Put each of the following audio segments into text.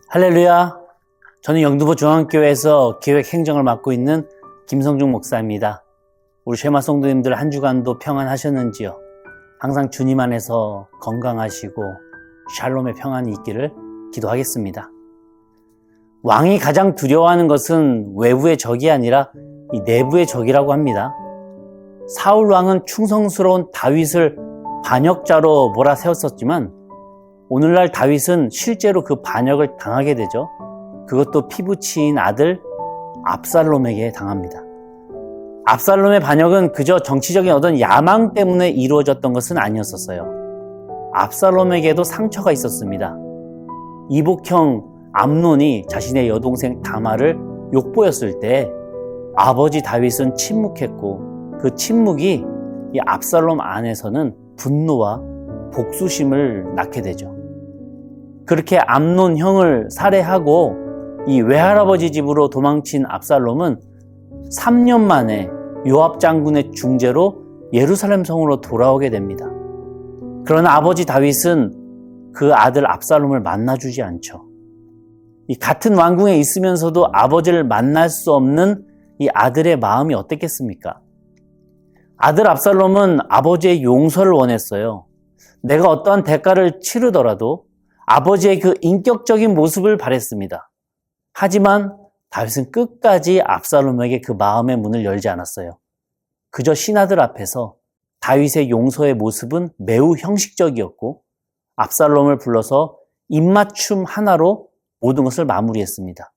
할렐루야. 저는 영등포 중앙교회에서 기획행정을 맡고 있는 김성중 목사입니다. 우리 쉐마 성도님들 한 주간도 평안하셨는지요? 항상 주님 안에서 건강하시고 샬롬의 평안이 있기를 기도하겠습니다. 왕이 가장 두려워하는 것은 외부의 적이 아니라 이 내부의 적이라고 합니다. 사울 왕은 충성스러운 다윗을 반역자로 몰아세웠었지만 오늘날 다윗은 실제로 그 반역을 당하게 되죠. 그것도 피부치인 아들 압살롬에게 당합니다. 압살롬의 반역은 그저 정치적인 어떤 야망 때문에 이루어졌던 것은 아니었었어요. 압살롬에게도 상처가 있었습니다. 이복형 암논이 자신의 여동생 다말을 욕보였을 때 아버지 다윗은 침묵했고 그 침묵이 이 압살롬 안에서는 분노와 복수심을 낳게 되죠. 그렇게 암논 형을 살해하고 이 외할아버지 집으로 도망친 압살롬은 3년 만에 요압 장군의 중재로 예루살렘 성으로 돌아오게 됩니다. 그러나 아버지 다윗은 그 아들 압살롬을 만나주지 않죠. 이 같은 왕궁에 있으면서도 아버지를 만날 수 없는 이 아들의 마음이 어땠겠습니까? 아들 압살롬은 아버지의 용서를 원했어요. 내가 어떠한 대가를 치르더라도 아버지의 그 인격적인 모습을 바랬습니다. 하지만 다윗은 끝까지 압살롬에게 그 마음의 문을 열지 않았어요. 그저 신하들 앞에서 다윗의 용서의 모습은 매우 형식적이었고 압살롬을 불러서 입맞춤 하나로 모든 것을 마무리했습니다.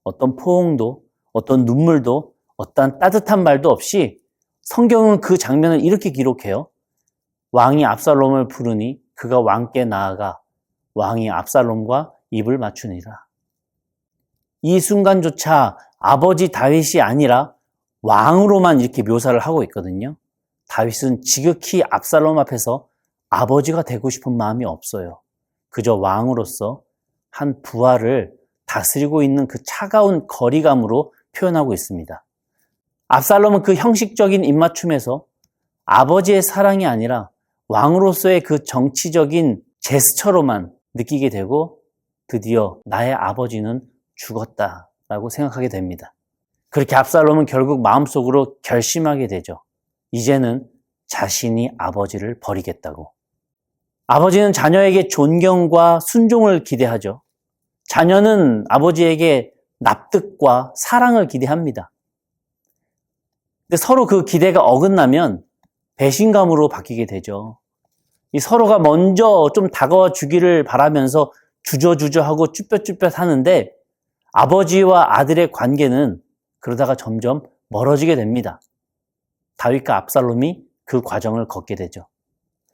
어떤 포옹도, 어떤 눈물도, 어떤 따뜻한 말도 없이 성경은 그 장면을 이렇게 기록해요. 왕이 압살롬을 부르니 그가 왕께 나아가 왕이 압살롬과 입을 맞추니라. 이 순간조차 아버지 다윗이 아니라 왕으로만 이렇게 묘사를 하고 있거든요. 다윗은 지극히 압살롬 앞에서 아버지가 되고 싶은 마음이 없어요. 그저 왕으로서 한 부하를 다스리고 있는 그 차가운 거리감으로 표현하고 있습니다. 압살롬은 그 형식적인 입맞춤에서 아버지의 사랑이 아니라 왕으로서의 그 정치적인 제스처로만 느끼게 되고 드디어 나의 아버지는 죽었다라고 생각하게 됩니다. 그렇게 압살롬은 결국 마음속으로 결심하게 되죠. 이제는 자신이 아버지를 버리겠다고. 아버지는 자녀에게 존경과 순종을 기대하죠. 자녀는 아버지에게 납득과 사랑을 기대합니다. 근데 서로 그 기대가 어긋나면 배신감으로 바뀌게 되죠. 이 서로가 먼저 좀 다가와 주기를 바라면서 주저주저하고 쭈뼛쭈뼛 하는데 아버지와 아들의 관계는 그러다가 점점 멀어지게 됩니다. 다윗과 압살롬이 그 과정을 걷게 되죠.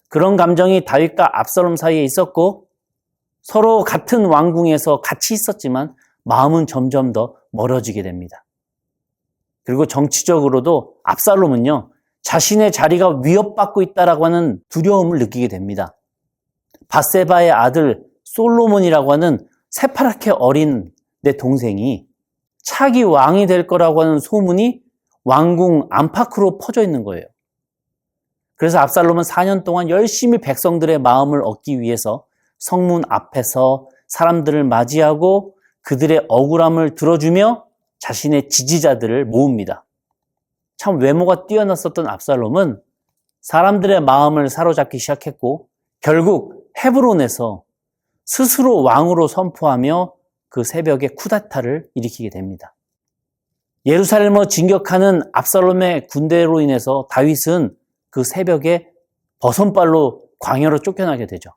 그런 감정이 다윗과 압살롬 사이에 있었고 서로 같은 왕궁에서 같이 있었지만 마음은 점점 더 멀어지게 됩니다. 그리고 정치적으로도 압살롬은요, 자신의 자리가 위협받고 있다라고 하는 두려움을 느끼게 됩니다. 밧세바의 아들 솔로몬이라고 하는 새파랗게 어린 내 동생이 차기 왕이 될 거라고 하는 소문이 왕궁 안팎으로 퍼져 있는 거예요. 그래서 압살롬은 4년 동안 열심히 백성들의 마음을 얻기 위해서 성문 앞에서 사람들을 맞이하고 그들의 억울함을 들어주며 자신의 지지자들을 모읍니다. 참 외모가 뛰어났었던 압살롬은 사람들의 마음을 사로잡기 시작했고 결국 헤브론에서 스스로 왕으로 선포하며 그 새벽에 쿠데타를 일으키게 됩니다. 예루살렘을 진격하는 압살롬의 군대로 인해서 다윗은 그 새벽에 버선발로 광야로 쫓겨나게 되죠.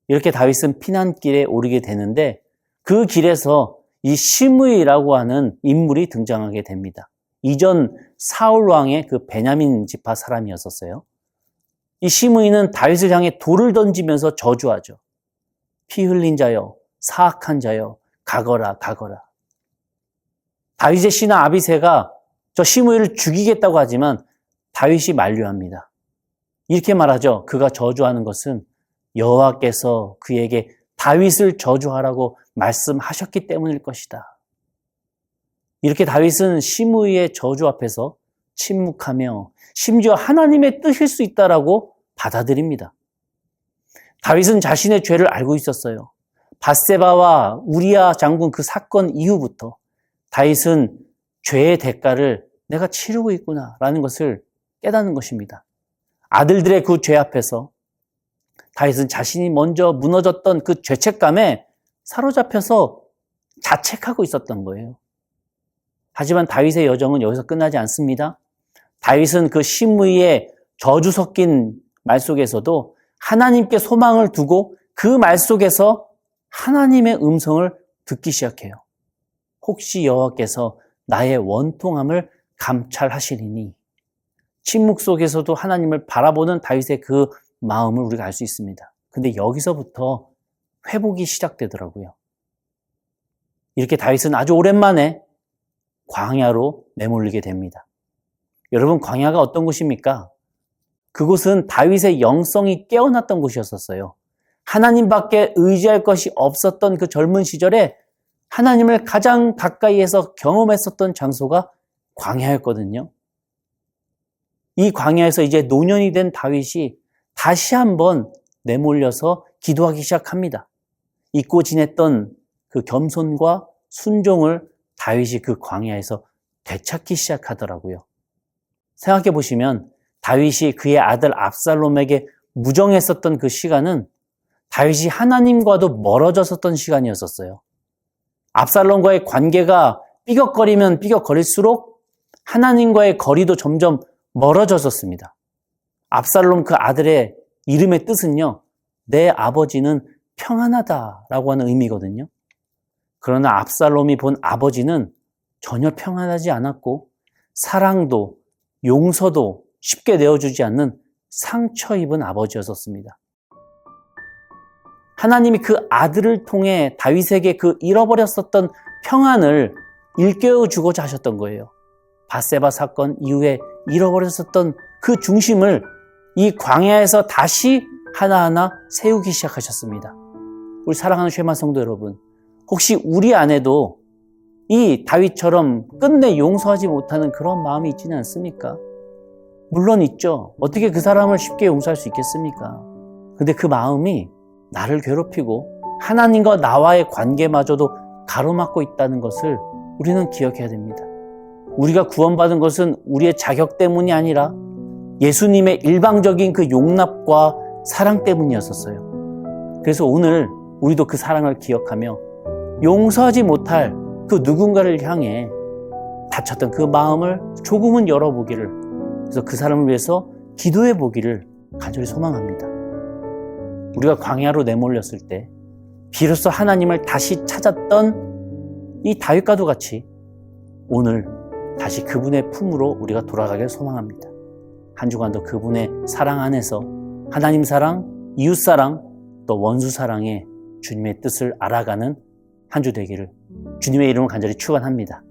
이렇게 다윗은 피난길에 오르게 되는데 그 길에서 이 시므이라고 하는 인물이 등장하게 됩니다. 이전 사울 왕의 그 베냐민 지파 사람이었었어요. 이 시므이는 다윗을 향해 돌을 던지면서 저주하죠. 피 흘린 자여, 사악한 자여, 가거라, 가거라. 다윗의 신하 아비새가 저 시므이를 죽이겠다고 하지만 다윗이 만류합니다. 이렇게 말하죠. 그가 저주하는 것은 여호와께서 그에게 다윗을 저주하라고 말씀하셨기 때문일 것이다. 이렇게 다윗은 시므이의 저주 앞에서 침묵하며 심지어 하나님의 뜻일 수 있다라고 받아들입니다. 다윗은 자신의 죄를 알고 있었어요. 밧세바와 우리아 장군 그 사건 이후부터 다윗은 죄의 대가를 내가 치르고 있구나라는 것을 깨닫는 것입니다. 아들들의 그 죄 앞에서 다윗은 자신이 먼저 무너졌던 그 죄책감에 사로잡혀서 자책하고 있었던 거예요. 하지만 다윗의 여정은 여기서 끝나지 않습니다. 다윗은 그 심의의 저주 섞인 말 속에서도 하나님께 소망을 두고 그 말 속에서 하나님의 음성을 듣기 시작해요. 혹시 여호와께서 나의 원통함을 감찰하시리니. 침묵 속에서도 하나님을 바라보는 다윗의 그 마음을 우리가 알 수 있습니다. 근데 여기서부터 회복이 시작되더라고요. 이렇게 다윗은 아주 오랜만에 광야로 내몰리게 됩니다. 여러분, 광야가 어떤 곳입니까? 그곳은 다윗의 영성이 깨어났던 곳이었어요. 하나님밖에 의지할 것이 없었던 그 젊은 시절에 하나님을 가장 가까이에서 경험했었던 장소가 광야였거든요. 이 광야에서 이제 노년이 된 다윗이 다시 한번 내몰려서 기도하기 시작합니다. 잊고 지냈던 그 겸손과 순종을 다윗이 그 광야에서 되찾기 시작하더라고요. 생각해 보시면 다윗이 그의 아들 압살롬에게 무정했었던 그 시간은 다윗이 하나님과도 멀어졌었던 시간이었었어요. 압살롬과의 관계가 삐걱거리면 삐걱거릴수록 하나님과의 거리도 점점 멀어졌었습니다. 압살롬 그 아들의 이름의 뜻은요, 내 아버지는 평안하다라고 하는 의미거든요. 그러나 압살롬이 본 아버지는 전혀 평안하지 않았고 사랑도 용서도 쉽게 내어주지 않는 상처 입은 아버지였었습니다. 하나님이 그 아들을 통해 다윗에게 그 잃어버렸었던 평안을 일깨워주고자 하셨던 거예요. 밧세바 사건 이후에 잃어버렸었던 그 중심을 이 광야에서 다시 하나하나 세우기 시작하셨습니다. 우리 사랑하는 쉐마 성도 여러분, 혹시 우리 안에도 이 다윗처럼 끝내 용서하지 못하는 그런 마음이 있지는 않습니까? 물론 있죠. 어떻게 그 사람을 쉽게 용서할 수 있겠습니까? 근데 그 마음이 나를 괴롭히고 하나님과 나와의 관계마저도 가로막고 있다는 것을 우리는 기억해야 됩니다. 우리가 구원받은 것은 우리의 자격 때문이 아니라 예수님의 일방적인 그 용납과 사랑 때문이었었어요. 그래서 오늘 우리도 그 사랑을 기억하며 용서하지 못할 그 누군가를 향해 다쳤던 그 마음을 조금은 열어보기를, 그래서 그 사람을 위해서 기도해 보기를 간절히 소망합니다. 우리가 광야로 내몰렸을 때 비로소 하나님을 다시 찾았던 이 다윗과도 같이 오늘 다시 그분의 품으로 우리가 돌아가길 소망합니다. 한 주간도 그분의 사랑 안에서 하나님 사랑, 이웃 사랑, 또 원수 사랑의 주님의 뜻을 알아가는 한 주 되기를 주님의 이름을 간절히 축원합니다.